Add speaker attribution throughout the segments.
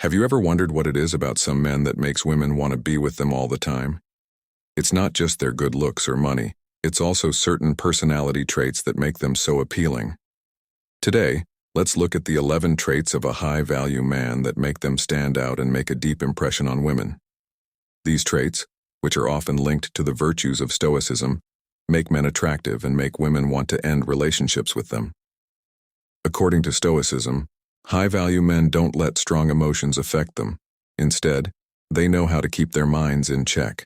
Speaker 1: Have you ever wondered what it is about some men that makes women want to be with them all the time? It's not just their good looks or money, it's also certain personality traits that make them so appealing. Today, let's look at the 11 traits of a high-value man that make them stand out and make a deep impression on women. These traits, which are often linked to the virtues of Stoicism, make men attractive and make women want to end relationships with them. According to Stoicism, high-value men don't let strong emotions affect them. Instead, they know how to keep their minds in check.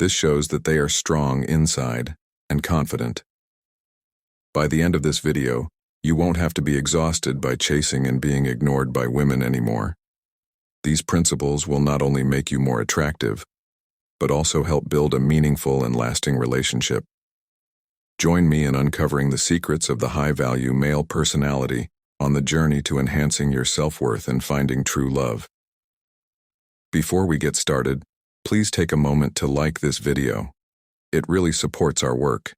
Speaker 1: This shows that they are strong inside and confident. By the end of this video, you won't have to be exhausted by chasing and being ignored by women anymore. These principles will not only make you more attractive, but also help build a meaningful and lasting relationship. Join me in uncovering the secrets of the high-value male personality on the journey to enhancing your self-worth and finding true love. Before we get started, please take a moment to like this video. It really supports our work.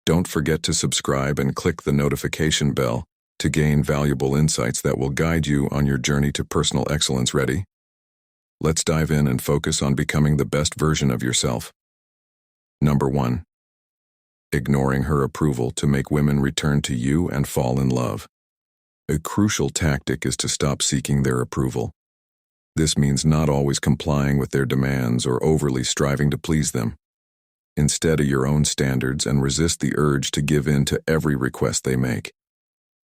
Speaker 1: Don't forget to subscribe and click the notification bell to gain valuable insights that will guide you on your journey to personal excellence. Ready? Let's dive in and focus on becoming the best version of yourself. Number 1. Ignoring her approval to make women return to you and fall in love. A crucial tactic is to stop seeking their approval. This means not always complying with their demands or overly striving to please them. Instead, of your own standards and resist the urge to give in to every request they make.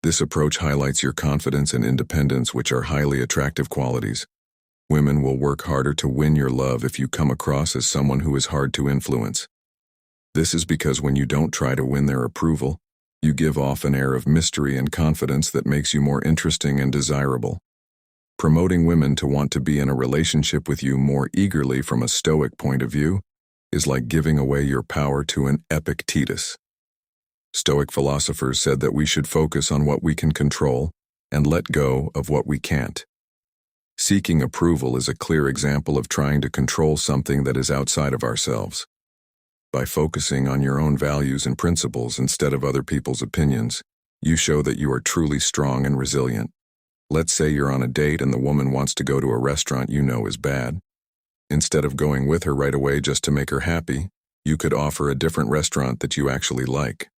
Speaker 1: This approach highlights your confidence and independence, which are highly attractive qualities. Women will work harder to win your love if you come across as someone who is hard to influence. This is because when you don't try to win their approval, you give off an air of mystery and confidence that makes you more interesting and desirable. Promoting women to want to be in a relationship with you more eagerly from a Stoic point of view is like giving away your power to an Epictetus. Stoic philosophers said that we should focus on what we can control and let go of what we can't. Seeking approval is a clear example of trying to control something that is outside of ourselves. By focusing on your own values and principles instead of other people's opinions, you show that you are truly strong and resilient. Let's say you're on a date and the woman wants to go to a restaurant you know is bad. Instead of going with her right away just to make her happy, you could offer a different restaurant that you actually like.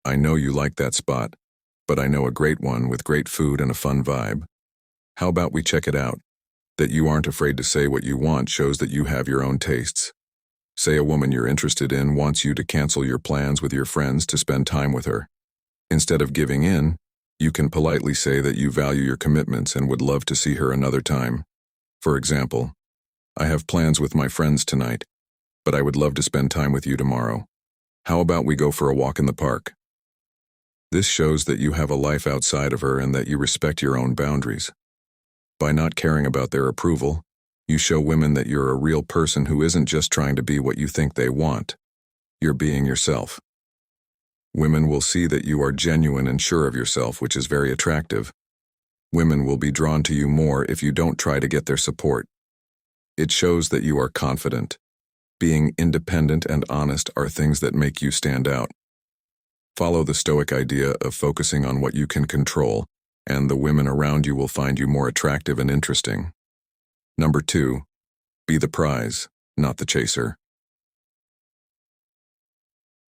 Speaker 1: I know you like that spot, but I know a great one with great food and a fun vibe. How about we check it out? That you aren't afraid to say what you want shows that you have your own tastes. Say a woman you're interested in wants you to cancel your plans with your friends to spend time with her. Instead of giving in, you can politely say that you value your commitments and would love to see her another time. For example, I have plans with my friends tonight, but I would love to spend time with you tomorrow. How about we go for a walk in the park? This shows that you have a life outside of her and that you respect your own boundaries. By not caring about their approval, you show women that you're a real person who isn't just trying to be what you think they want. You're being yourself. Women will see that you are genuine and sure of yourself, which is very attractive. Women will be drawn to you more if you don't try to get their support. It shows that you are confident. Being independent and honest are things that make you stand out. Follow the Stoic idea of focusing on what you can control, and the women around you will find you more attractive and interesting. Number 2. Be the prize, not the chaser.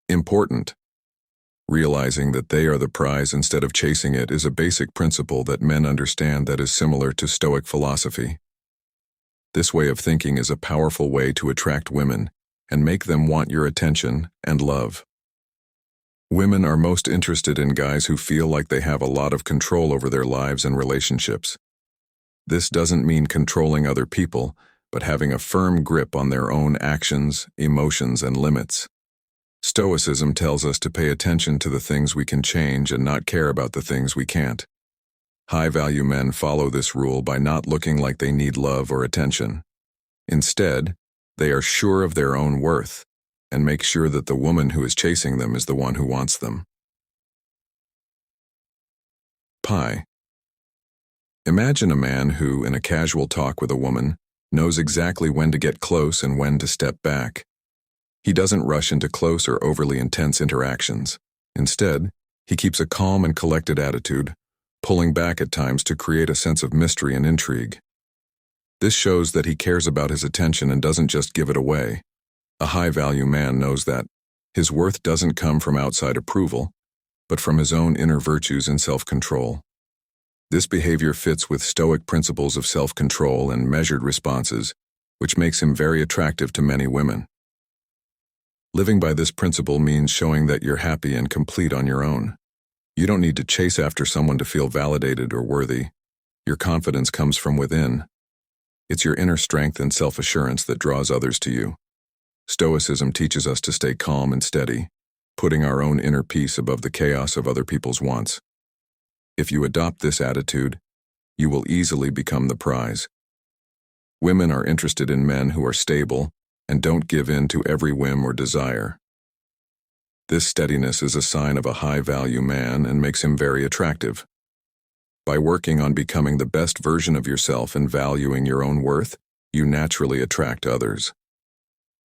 Speaker 1: Important. Realizing that they are the prize instead of chasing it is a basic principle that men understand that is similar to Stoic philosophy. This way of thinking is a powerful way to attract women and make them want your attention and love. Women are most interested in guys who feel like they have a lot of control over their lives and relationships. This doesn't mean controlling other people, but having a firm grip on their own actions, emotions, and limits. Stoicism tells us to pay attention to the things we can change and not care about the things we can't. High-value men follow this rule by not looking like they need love or attention. Instead, they are sure of their own worth and make sure that the woman who is chasing them is the one who wants them. Pi. Imagine a man who, in a casual talk with a woman, knows exactly when to get close and when to step back. He doesn't rush into close or overly intense interactions. Instead, he keeps a calm and collected attitude, pulling back at times to create a sense of mystery and intrigue. This shows that he cares about his attention and doesn't just give it away. A high-value man knows that his worth doesn't come from outside approval, but from his own inner virtues and self-control. This behavior fits with Stoic principles of self-control and measured responses, which makes him very attractive to many women. Living by this principle means showing that you're happy and complete on your own. You don't need to chase after someone to feel validated or worthy. Your confidence comes from within. It's your inner strength and self-assurance that draws others to you. Stoicism teaches us to stay calm and steady, putting our own inner peace above the chaos of other people's wants. If you adopt this attitude, you will easily become the prize. Women are interested in men who are stable and don't give in to every whim or desire. This steadiness is a sign of a high-value man and makes him very attractive. By working on becoming the best version of yourself and valuing your own worth, you naturally attract others.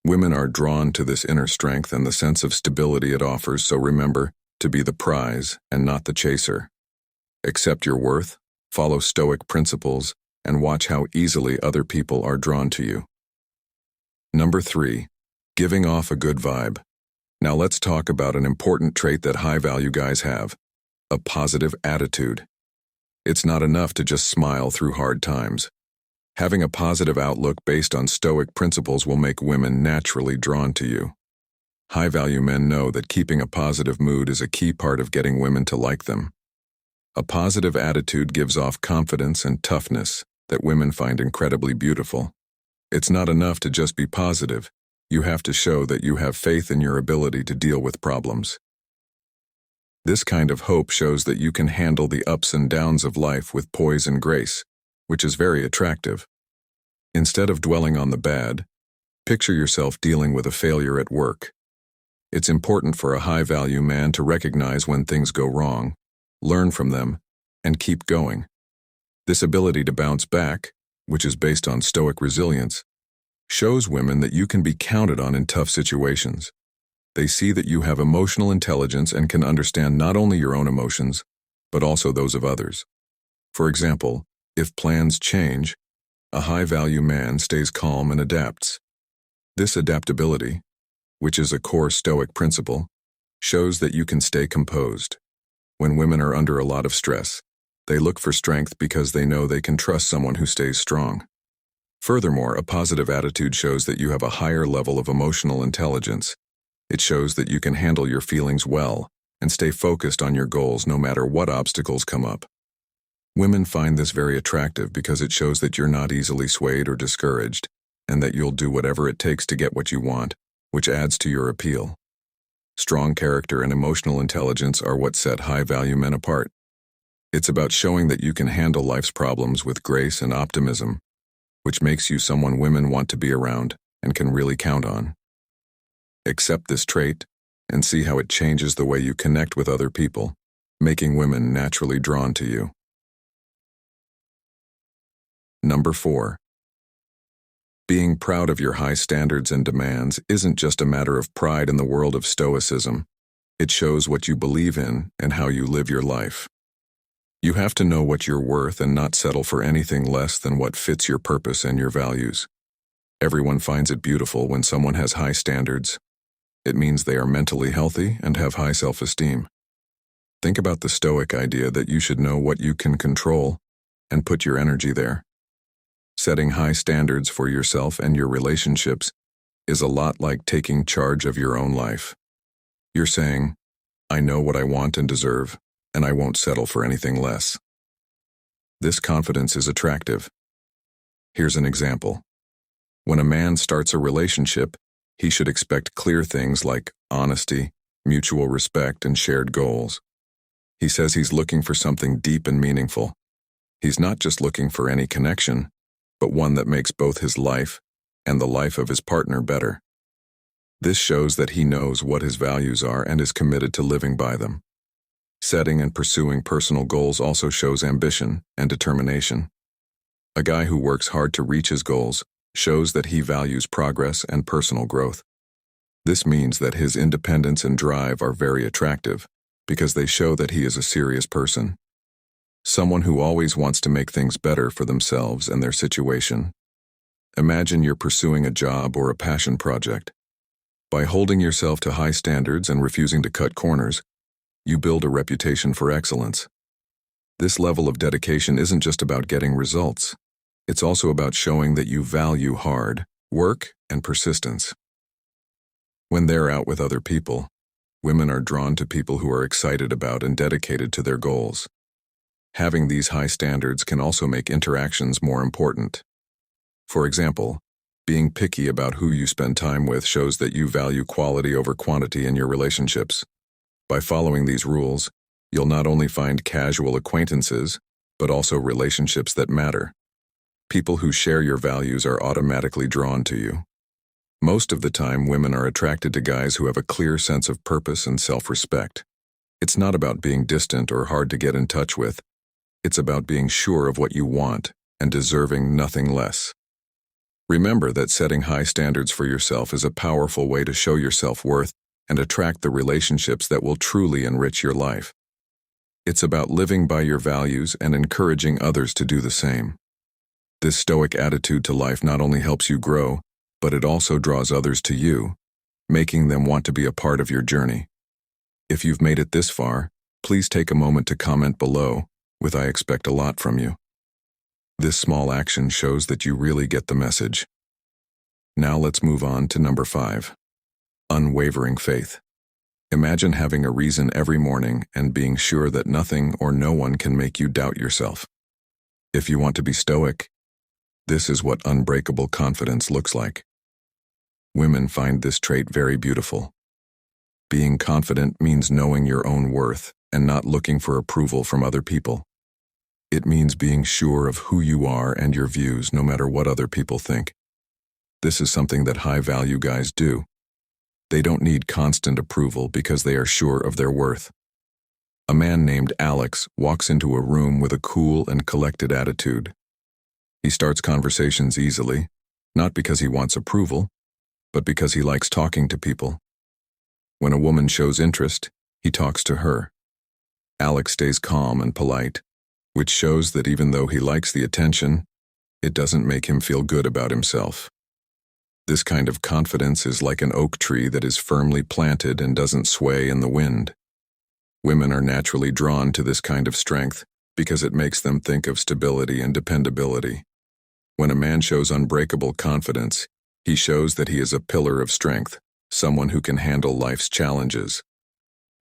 Speaker 1: Women are drawn to this inner strength and the sense of stability it offers, so remember to be the prize and not the chaser. Accept your worth, follow Stoic principles, and watch how easily other people are drawn to you. Number 3. Giving off a good vibe. Now let's talk about an important trait that high-value guys have: a positive attitude. It's not enough to just smile through hard times. Having a positive outlook based on Stoic principles will make women naturally drawn to you. High-value men know that keeping a positive mood is a key part of getting women to like them. A positive attitude gives off confidence and toughness that women find incredibly beautiful. It's not enough to just be positive. You have to show that you have faith in your ability to deal with problems. This kind of hope shows that you can handle the ups and downs of life with poise and grace, which is very attractive. Instead of dwelling on the bad, picture yourself dealing with a failure at work. It's important for a high-value man to recognize when things go wrong, learn from them, and keep going. This ability to bounce back, which is based on Stoic resilience, shows women that you can be counted on in tough situations. They see that you have emotional intelligence and can understand not only your own emotions, but also those of others. For example, if plans change, a high-value man stays calm and adapts. This adaptability, which is a core Stoic principle, shows that you can stay composed. When women are under a lot of stress, they look for strength because they know they can trust someone who stays strong. Furthermore, a positive attitude shows that you have a higher level of emotional intelligence. It shows that you can handle your feelings well and stay focused on your goals no matter what obstacles come up. Women find this very attractive because it shows that you're not easily swayed or discouraged, and that you'll do whatever it takes to get what you want, which adds to your appeal. Strong character and emotional intelligence are what set high-value men apart. It's about showing that you can handle life's problems with grace and optimism, which makes you someone women want to be around and can really count on. Accept this trait and see how it changes the way you connect with other people, making women naturally drawn to you. Number 4. Being proud of your high standards and demands isn't just a matter of pride in the world of Stoicism. It shows what you believe in and how you live your life. You have to know what you're worth and not settle for anything less than what fits your purpose and your values. Everyone finds it beautiful when someone has high standards. It means they are mentally healthy and have high self-esteem. Think about the Stoic idea that you should know what you can control and put your energy there. Setting high standards for yourself and your relationships is a lot like taking charge of your own life. You're saying, I know what I want and deserve, and I won't settle for anything less. This confidence is attractive. Here's an example. When a man starts a relationship, he should expect clear things like honesty, mutual respect, and shared goals. He says he's looking for something deep and meaningful. He's not just looking for any connection, but one that makes both his life and the life of his partner better. This shows that he knows what his values are and is committed to living by them. Setting and pursuing personal goals also shows ambition and determination. A guy who works hard to reach his goals shows that he values progress and personal growth. This means that his independence and drive are very attractive because they show that he is a serious person. Someone who always wants to make things better for themselves and their situation Imagine you're pursuing a job or a passion project. By holding yourself to high standards and refusing to cut corners, you build a reputation for excellence. This level of dedication isn't just about getting results. It's also about showing that you value hard work and persistence. When they're out with other people, women are drawn to people who are excited about and dedicated to their goals. Having these high standards can also make interactions more important. For example, being picky about who you spend time with shows that you value quality over quantity in your relationships. By following these rules, you'll not only find casual acquaintances, but also relationships that matter. People who share your values are automatically drawn to you. Most of the time, women are attracted to guys who have a clear sense of purpose and self-respect. It's not about being distant or hard to get in touch with. It's about being sure of what you want and deserving nothing less. Remember that setting high standards for yourself is a powerful way to show your self-worth and attract the relationships that will truly enrich your life. It's about living by your values and encouraging others to do the same. This Stoic attitude to life not only helps you grow, but it also draws others to you, making them want to be a part of your journey. If you've made it this far, please take a moment to comment below with "I expect a lot from you." This small action shows that you really get the message. Now let's move on to number 5. Unwavering faith. Imagine having a reason every morning and being sure that nothing or no one can make you doubt yourself. If you want to be stoic, this is what unbreakable confidence looks like. Women find this trait very beautiful. Being confident means knowing your own worth and not looking for approval from other people. It means being sure of who you are and your views no matter what other people think. This is something that high-value guys do. They don't need constant approval because they are sure of their worth. A man named Alex walks into a room with a cool and collected attitude. He starts conversations easily, not because he wants approval, but because he likes talking to people. When a woman shows interest, he talks to her. Alex stays calm and polite, which shows that even though he likes the attention, it doesn't make him feel good about himself. This kind of confidence is like an oak tree that is firmly planted and doesn't sway in the wind. Women are naturally drawn to this kind of strength because it makes them think of stability and dependability. When a man shows unbreakable confidence, he shows that he is a pillar of strength, someone who can handle life's challenges.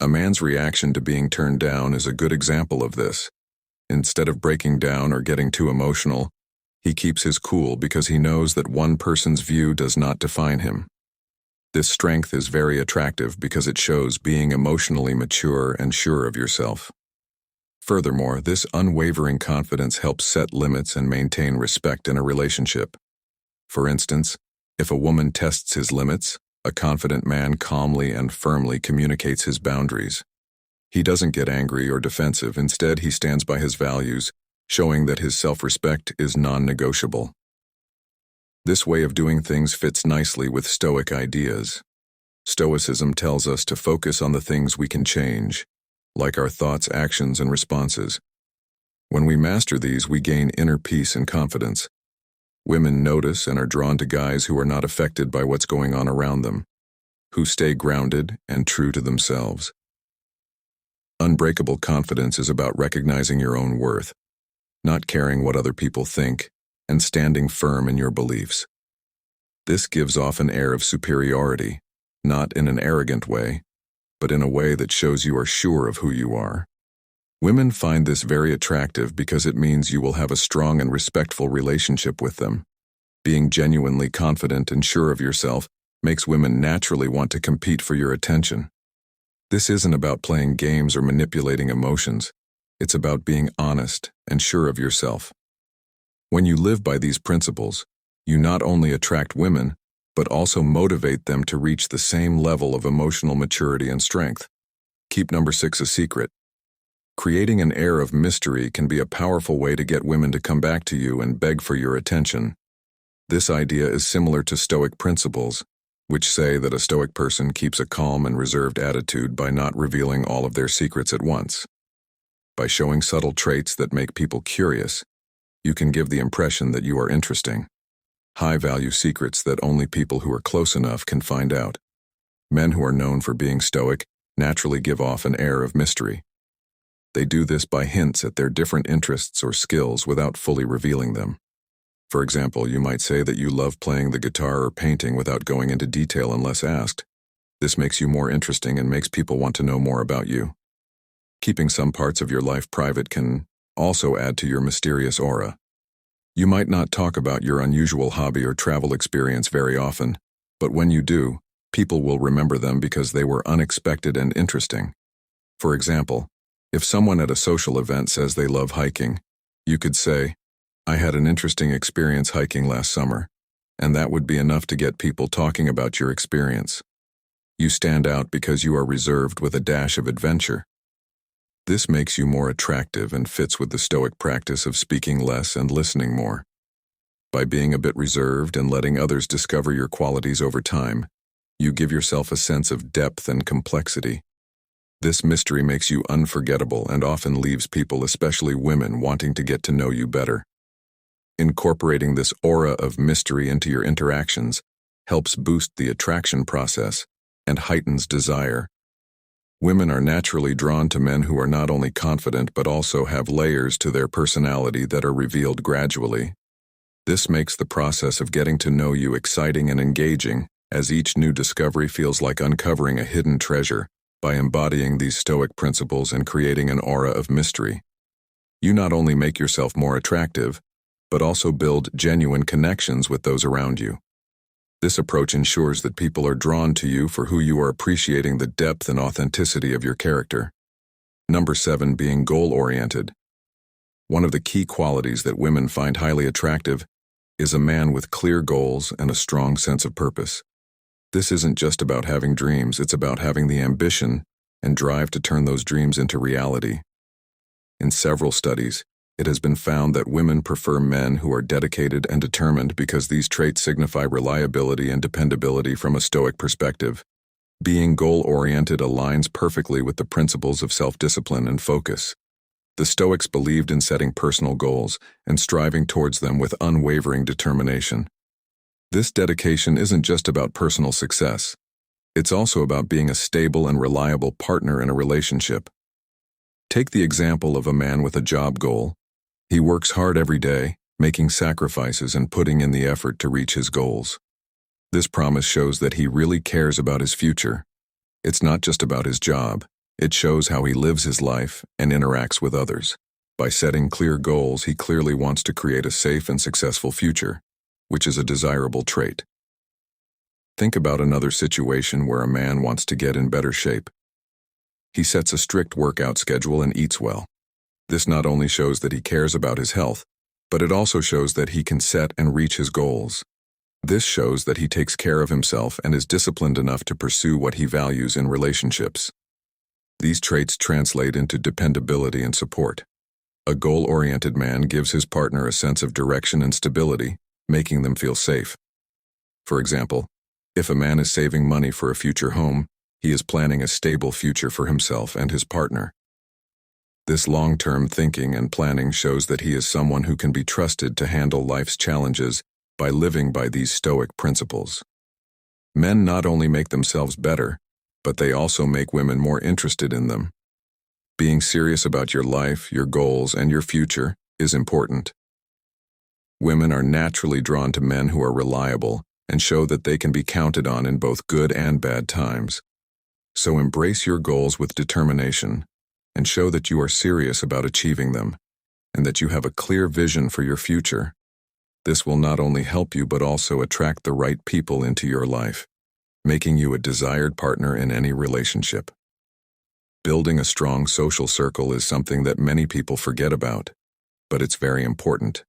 Speaker 1: A man's reaction to being turned down is a good example of this. Instead of breaking down or getting too emotional, he keeps his cool because he knows that one person's view does not define him. This strength is very attractive because it shows being emotionally mature and sure of yourself. Furthermore, this unwavering confidence helps set limits and maintain respect in a relationship. For instance, if a woman tests his limits, a confident man calmly and firmly communicates his boundaries. He doesn't get angry or defensive. Instead, he stands by his values, showing that his self-respect is non-negotiable. This way of doing things fits nicely with Stoic ideas. Stoicism tells us to focus on the things we can change, like our thoughts, actions, and responses. When we master these, we gain inner peace and confidence. Women notice and are drawn to guys who are not affected by what's going on around them, who stay grounded and true to themselves. Unbreakable confidence is about recognizing your own worth, not caring what other people think, and standing firm in your beliefs. This gives off an air of superiority, not in an arrogant way, but in a way that shows you are sure of who you are. Women find this very attractive because it means you will have a strong and respectful relationship with them. Being genuinely confident and sure of yourself makes women naturally want to compete for your attention. This isn't about playing games or manipulating emotions. It's about being honest and sure of yourself. When you live by these principles, you not only attract women, but also motivate them to reach the same level of emotional maturity and strength. Keep number 6 a secret. Creating an air of mystery can be a powerful way to get women to come back to you and beg for your attention. This idea is similar to Stoic principles, which say that a Stoic person keeps a calm and reserved attitude by not revealing all of their secrets at once. By showing subtle traits that make people curious, you can give the impression that you are interesting. high-value secrets that only people who are close enough can find out. Men who are known for being stoic naturally give off an air of mystery. They do this by hints at their different interests or skills without fully revealing them. For example, you might say that you love playing the guitar or painting without going into detail unless asked. This makes you more interesting and makes people want to know more about you. Keeping some parts of your life private can also add to your mysterious aura. You might not talk about your unusual hobby or travel experience very often, but when you do, people will remember them because they were unexpected and interesting. For example, if someone at a social event says they love hiking, you could say, "I had an interesting experience hiking last summer," and that would be enough to get people talking about your experience. You stand out because you are reserved with a dash of adventure. This makes you more attractive and fits with the Stoic practice of speaking less and listening more. By being a bit reserved and letting others discover your qualities over time, you give yourself a sense of depth and complexity. This mystery makes you unforgettable and often leaves people, especially women, wanting to get to know you better. Incorporating this aura of mystery into your interactions helps boost the attraction process and heightens desire. Women are naturally drawn to men who are not only confident but also have layers to their personality that are revealed gradually. This makes the process of getting to know you exciting and engaging, as each new discovery feels like uncovering a hidden treasure. By embodying these Stoic principles and creating an aura of mystery, you not only make yourself more attractive, but also build genuine connections with those around you. This approach ensures that people are drawn to you for who you are, appreciating the depth and authenticity of your character. Number 7, being goal-oriented. One of the key qualities that women find highly attractive is a man with clear goals and a strong sense of purpose. This isn't just about having dreams, it's about having the ambition and drive to turn those dreams into reality. In several studies, it has been found that women prefer men who are dedicated and determined because these traits signify reliability and dependability from a Stoic perspective. Being goal-oriented aligns perfectly with the principles of self-discipline and focus. The Stoics believed in setting personal goals and striving towards them with unwavering determination. This dedication isn't just about personal success. It's also about being a stable and reliable partner in a relationship. Take the example of a man with a job goal. He works hard every day, making sacrifices and putting in the effort to reach his goals. This promise shows that he really cares about his future. It's not just about his job. It shows how he lives his life and interacts with others. By setting clear goals, he clearly wants to create a safe and successful future, which is a desirable trait. Think about another situation where a man wants to get in better shape. He sets a strict workout schedule and eats well. This not only shows that he cares about his health, but it also shows that he can set and reach his goals. This shows that he takes care of himself and is disciplined enough to pursue what he values in relationships. These traits translate into dependability and support. A goal-oriented man gives his partner a sense of direction and stability, making them feel safe. For example, if a man is saving money for a future home, he is planning a stable future for himself and his partner. This long-term thinking and planning shows that he is someone who can be trusted to handle life's challenges by living by these Stoic principles. Men not only make themselves better, but they also make women more interested in them. Being serious about your life, your goals, and your future is important. Women are naturally drawn to men who are reliable and show that they can be counted on in both good and bad times. So embrace your goals with determination and show that you are serious about achieving them and that you have a clear vision for your future. This will not only help you but also attract the right people into your life, making you a desired partner in any relationship. Building a strong social circle is something that many people forget about, but it's very important.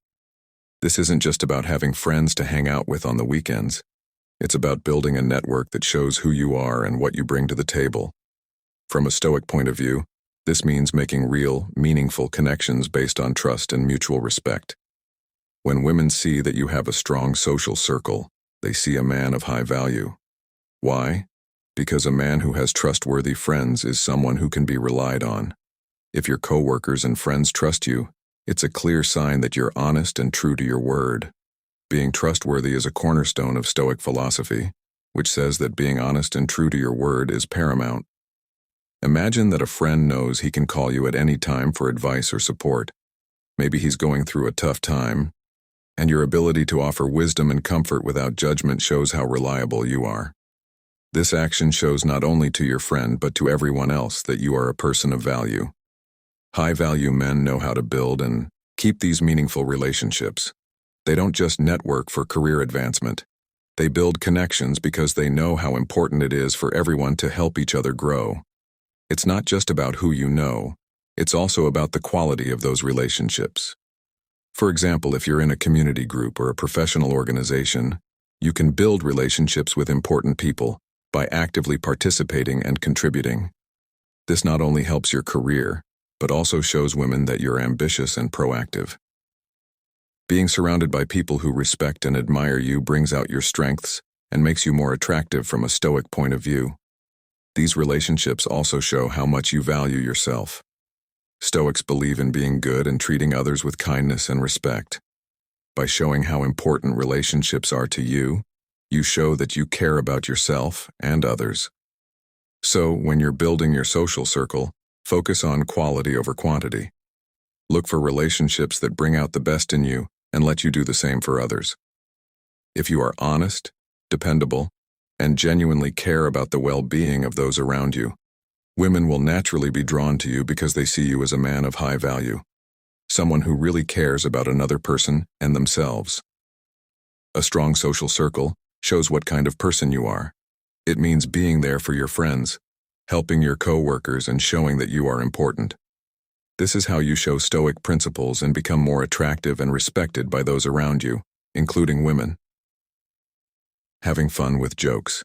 Speaker 1: This isn't just about having friends to hang out with on the weekends. It's about building a network that shows who you are and what you bring to the table. From a Stoic point of view, this means making real, meaningful connections based on trust and mutual respect. When women see that you have a strong social circle, they see a man of high value. Why? Because a man who has trustworthy friends is someone who can be relied on. If your coworkers and friends trust you, it's a clear sign that you're honest and true to your word. Being trustworthy is a cornerstone of Stoic philosophy, which says that being honest and true to your word is paramount. Imagine that a friend knows he can call you at any time for advice or support. Maybe he's going through a tough time, and your ability to offer wisdom and comfort without judgment shows how reliable you are. This action shows not only to your friend but to everyone else that you are a person of value. High-value men know how to build and keep these meaningful relationships. They don't just network for career advancement. They build connections because they know how important it is for everyone to help each other grow. It's not just about who you know, it's also about the quality of those relationships. For example, if you're in a community group or a professional organization, you can build relationships with important people by actively participating and contributing. This not only helps your career, but also shows women that you're ambitious and proactive. Being surrounded by people who respect and admire you brings out your strengths and makes you more attractive from a Stoic point of view. These relationships also show how much you value yourself. Stoics believe in being good and treating others with kindness and respect. By showing how important relationships are to you, you show that you care about yourself and others. So, when you're building your social circle, focus on quality over quantity. Look for relationships that bring out the best in you and let you do the same for others. If you are honest, dependable, and genuinely care about the well-being of those around you, women will naturally be drawn to you because they see you as a man of high value, someone who really cares about another person and themselves. A strong social circle shows what kind of person you are. It means being there for your friends, helping your co-workers, and showing that you are important. This is how you show Stoic principles and become more attractive and respected by those around you, including women. Having fun with jokes.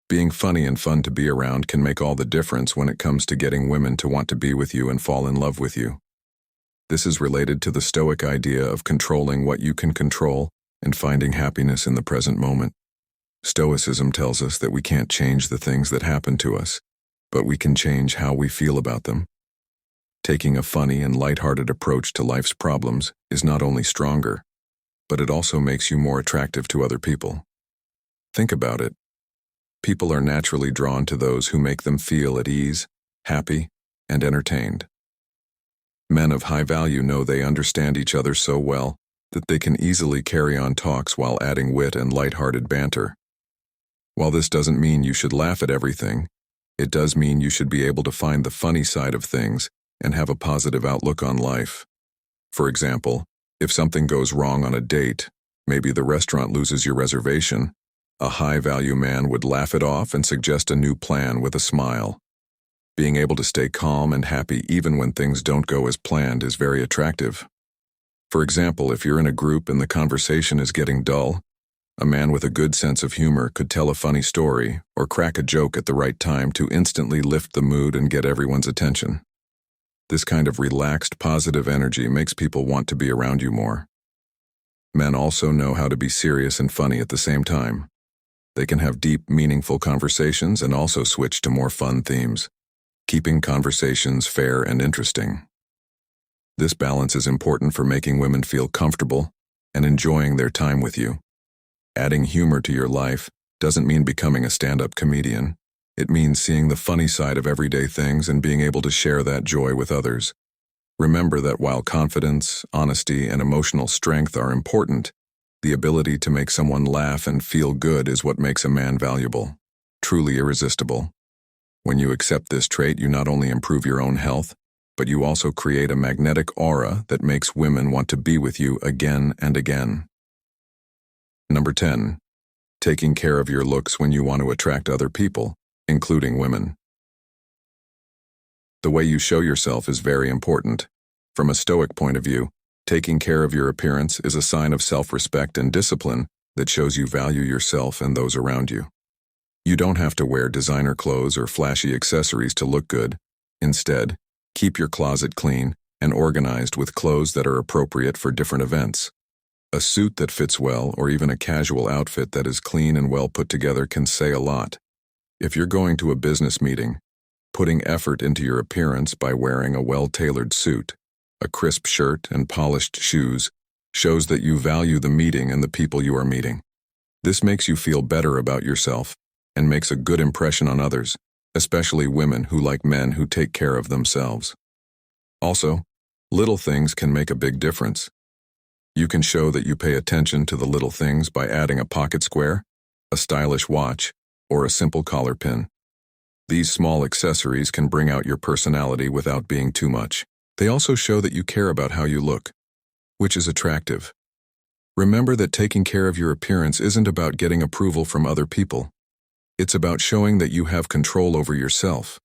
Speaker 1: Being funny and fun to be around can make all the difference when it comes to getting women to want to be with you and fall in love with you. This is related to the Stoic idea of controlling what you can control and finding happiness in the present moment. Stoicism tells us that we can't change the things that happen to us, but we can change how we feel about them. Taking a funny and lighthearted approach to life's problems is not only stronger, but it also makes you more attractive to other people. Think about it. People are naturally drawn to those who make them feel at ease, happy, and entertained. Men of high value know they understand each other so well that they can easily carry on talks while adding wit and lighthearted banter. While this doesn't mean you should laugh at everything, it does mean you should be able to find the funny side of things and have a positive outlook on life. For example, if something goes wrong on a date, maybe the restaurant loses your reservation, a high-value man would laugh it off and suggest a new plan with a smile. Being able to stay calm and happy even when things don't go as planned is very attractive. For example, if you're in a group and the conversation is getting dull, a man with a good sense of humor could tell a funny story or crack a joke at the right time to instantly lift the mood and get everyone's attention. This kind of relaxed, positive energy makes people want to be around you more. Men also know how to be serious and funny at the same time. They can have deep, meaningful conversations and also switch to more fun themes, keeping conversations fair and interesting. This balance is important for making women feel comfortable and enjoying their time with you. Adding humor to your life doesn't mean becoming a stand-up comedian. It means seeing the funny side of everyday things and being able to share that joy with others. Remember that while confidence, honesty, and emotional strength are important, the ability to make someone laugh and feel good is what makes a man valuable, truly irresistible. When you accept this trait, you not only improve your own health, but you also create a magnetic aura that makes women want to be with you again and again. Number 10. Taking care of your looks when you want to attract other people, including women. The way you show yourself is very important. From a Stoic point of view, taking care of your appearance is a sign of self-respect and discipline that shows you value yourself and those around you. You don't have to wear designer clothes or flashy accessories to look good. Instead, keep your closet clean and organized with clothes that are appropriate for different events. A suit that fits well or even a casual outfit that is clean and well put together can say a lot. If you're going to a business meeting, putting effort into your appearance by wearing a well-tailored suit, a crisp shirt, and polished shoes shows that you value the meeting and the people you are meeting. This makes you feel better about yourself and makes a good impression on others, especially women who like men who take care of themselves. Also, little things can make a big difference. You can show that you pay attention to the little things by adding a pocket square, a stylish watch, or a simple collar pin. These small accessories can bring out your personality without being too much. They also show that you care about how you look, which is attractive. Remember that taking care of your appearance isn't about getting approval from other people. It's about showing that you have control over yourself.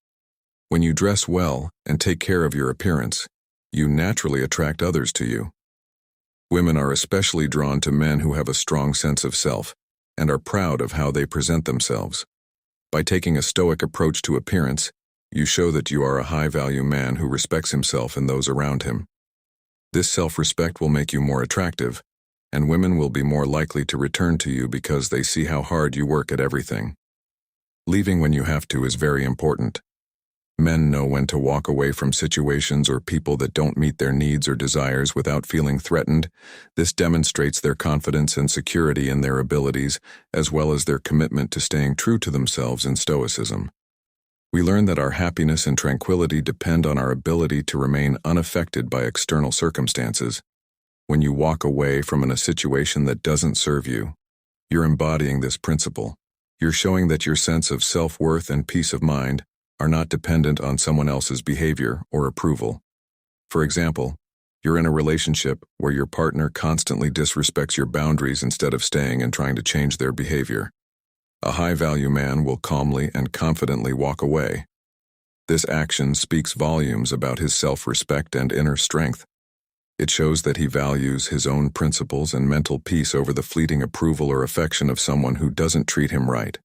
Speaker 1: When you dress well and take care of your appearance, you naturally attract others to you. Women are especially drawn to men who have a strong sense of self and are proud of how they present themselves. By taking a stoic approach to appearance, you show that you are a high-value man who respects himself and those around him. This self-respect will make you more attractive, and women will be more likely to return to you because they see how hard you work at everything. Leaving when you have to is very important. Men know when to walk away from situations or people that don't meet their needs or desires without feeling threatened. This demonstrates their confidence and security in their abilities, as well as their commitment to staying true to themselves in Stoicism. We learn that our happiness and tranquility depend on our ability to remain unaffected by external circumstances. When you walk away from a situation that doesn't serve you, you're embodying this principle. You're showing that your sense of self-worth and peace of mind are not dependent on someone else's behavior or approval. For example, you're in a relationship where your partner constantly disrespects your boundaries instead of staying and trying to change their behavior. A high-value man will calmly and confidently walk away. This action speaks volumes about his self-respect and inner strength. It shows that he values his own principles and mental peace over the fleeting approval or affection of someone who doesn't treat him right.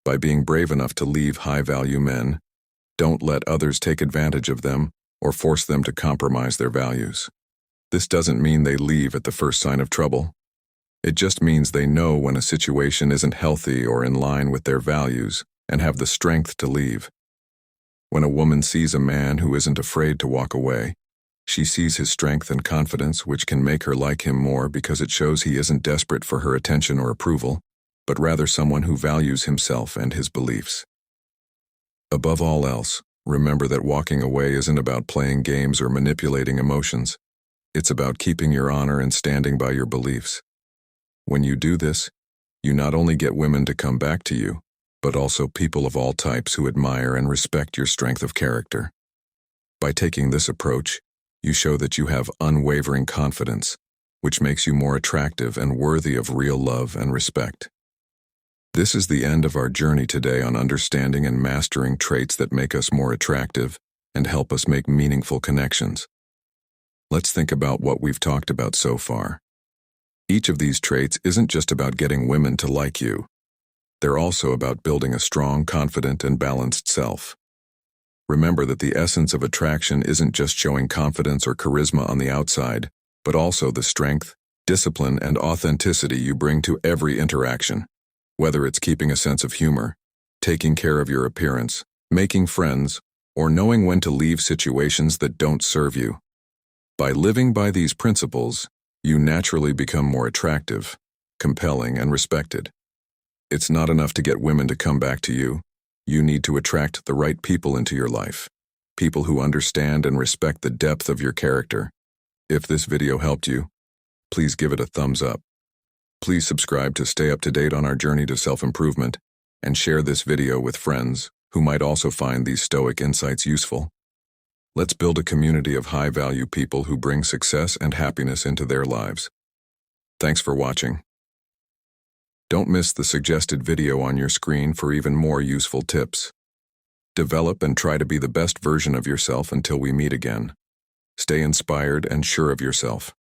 Speaker 1: By being brave enough to leave high-value men, don't let others take advantage of them or force them to compromise their values. This doesn't mean they leave at the first sign of trouble. It just means they know when a situation isn't healthy or in line with their values and have the strength to leave. When a woman sees a man who isn't afraid to walk away, she sees his strength and confidence, which can make her like him more because it shows he isn't desperate for her attention or approval, but rather someone who values himself and his beliefs. Above all else, remember that walking away isn't about playing games or manipulating emotions. It's about keeping your honor and standing by your beliefs. When you do this, you not only get women to come back to you, but also people of all types who admire and respect your strength of character. By taking this approach, you show that you have unwavering confidence, which makes you more attractive and worthy of real love and respect. This is the end of our journey today on understanding and mastering traits that make us more attractive and help us make meaningful connections. Let's think about what we've talked about so far. Each of these traits isn't just about getting women to like you. They're also about building a strong, confident, and balanced self. Remember that the essence of attraction isn't just showing confidence or charisma on the outside, but also the strength, discipline, and authenticity you bring to every interaction. Whether it's keeping a sense of humor, taking care of your appearance, making friends, or knowing when to leave situations that don't serve you. By living by these principles, you naturally become more attractive, compelling, and respected. It's not enough to get women to come back to you. You need to attract the right people into your life, people who understand and respect the depth of your character. If this video helped you, please give it a thumbs up. Please subscribe to stay up to date on our journey to self-improvement, and share this video with friends who might also find these Stoic insights useful. Let's build a community of high-value people who bring success and happiness into their lives. Thanks for watching. Don't miss the suggested video on your screen for even more useful tips. Develop and try to be the best version of yourself until we meet again. Stay inspired and sure of yourself.